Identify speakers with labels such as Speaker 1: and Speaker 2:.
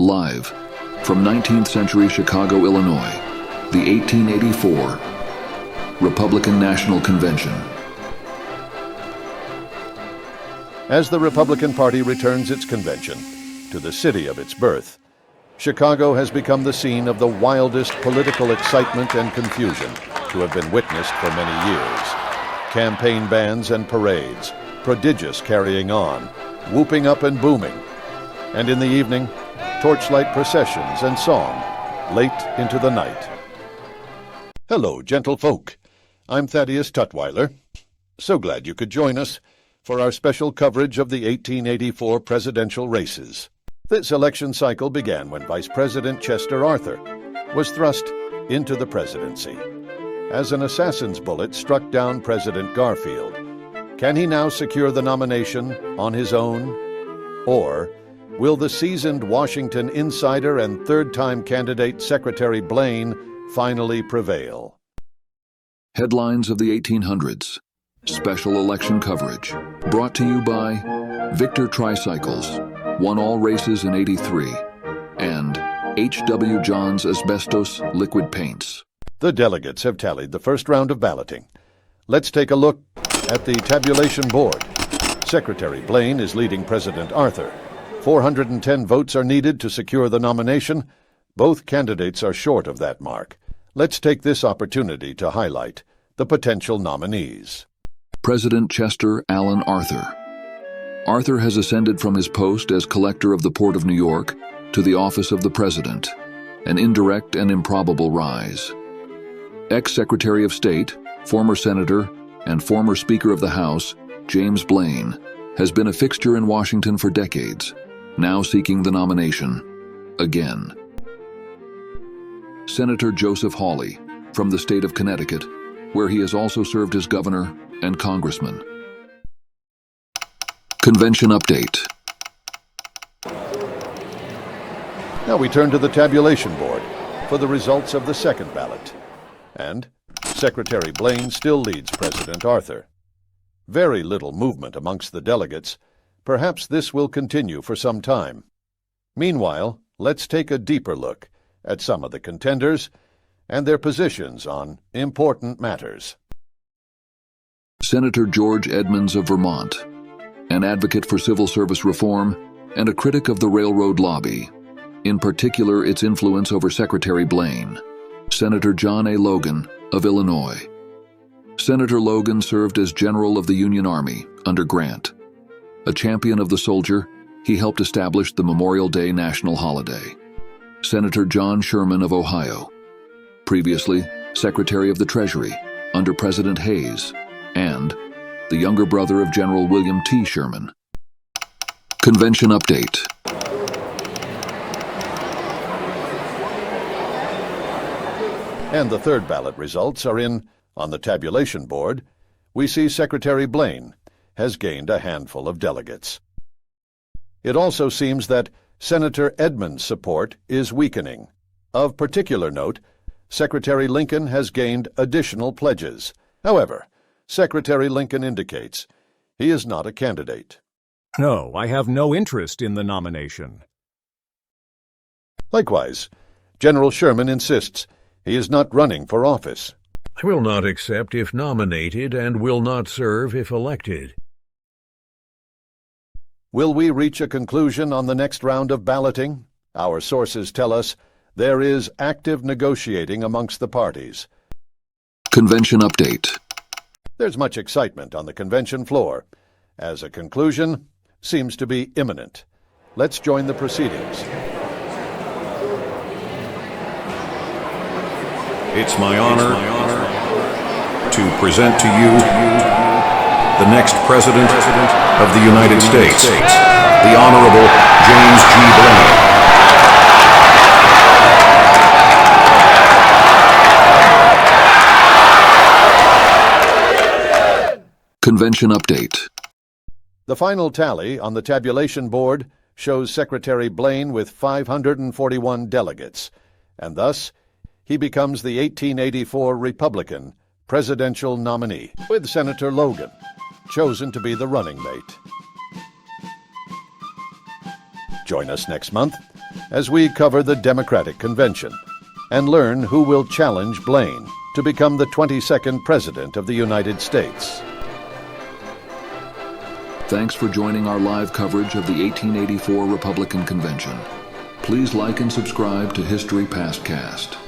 Speaker 1: Live from 19th century Chicago, Illinois, the 1884 Republican National Convention.
Speaker 2: As the Republican Party returns its convention to the city of its birth, Chicago has become the scene of the wildest political excitement and confusion to have been witnessed for many years. Campaign bands and parades, prodigious carrying on, whooping up and booming, and in the evening, torchlight processions and song, late into the night. Hello, gentlefolk. I'm Thaddeus Tutwiler. So glad you could join us for our special coverage of the 1884 presidential races. This election cycle began when Vice President Chester Arthur was thrust into the presidency as an assassin's bullet struck down President Garfield. Can he now secure the nomination on his own? Or will the seasoned Washington insider and third-time candidate Secretary Blaine finally prevail?
Speaker 1: Headlines of the 1800s. Special election coverage. Brought to you by Victor Tricycles, won all races in '83, and H.W. Johns Asbestos Liquid Paints.
Speaker 2: The delegates have tallied the first round of balloting. Let's take a look at the tabulation board. Secretary Blaine is leading President Arthur. 410 votes are needed to secure the nomination. Both candidates are short of that mark. Let's take this opportunity to highlight the potential nominees.
Speaker 1: President Chester Allen Arthur. Arthur has ascended from his post as Collector of the Port of New York to the office of the President, an indirect and improbable rise. Ex-Secretary of State, former Senator, and former Speaker of the House, James Blaine, has been a fixture in Washington for decades, now seeking the nomination again. Senator Joseph Hawley, from the state of Connecticut, where he has also served as governor and congressman. Convention update.
Speaker 2: Now we turn to the tabulation board for the results of the second ballot. And Secretary Blaine still leads President Arthur. Very little movement amongst the delegates. Perhaps this will continue for some time. Meanwhile, let's take a deeper look at some of the contenders and their positions on important matters.
Speaker 1: Senator George Edmunds of Vermont, an advocate for civil service reform and a critic of the railroad lobby, in particular its influence over Secretary Blaine. Senator John A. Logan of Illinois. Senator Logan served as General of the Union Army under Grant. A champion of the soldier, he helped establish the Memorial Day national holiday. Senator John Sherman of Ohio. Previously, Secretary of the Treasury under President Hayes, and the younger brother of General William T. Sherman. Convention update.
Speaker 2: And the third ballot results are in. On the tabulation board, we see Secretary Blaine has gained a handful of delegates. It also seems that Senator Edmunds' support is weakening. Of particular note, Secretary Lincoln has gained additional pledges. However, Secretary Lincoln indicates he is not a candidate.
Speaker 3: No, I have no interest in the nomination.
Speaker 2: Likewise, General Sherman insists he is not running for office.
Speaker 4: I will not accept if nominated and will not serve if elected.
Speaker 2: Will we reach a conclusion on the next round of balloting? Our sources tell us there is active negotiating amongst the parties.
Speaker 1: Convention update.
Speaker 2: There's much excitement on the convention floor, as a conclusion seems to be imminent. Let's join the proceedings.
Speaker 5: It's my honor to present to you the next President of the United States, the Honorable James G. Blaine.
Speaker 1: Convention update.
Speaker 2: The final tally on the tabulation board shows Secretary Blaine with 541 delegates, and thus he becomes the 1884 Republican presidential nominee, with Senator Logan chosen to be the running mate. Join us next month as we cover the Democratic Convention and learn who will challenge Blaine to become the 22nd President of the United States.
Speaker 1: Thanks for joining our live coverage of the 1884 Republican Convention. Please like and subscribe to History PastCast.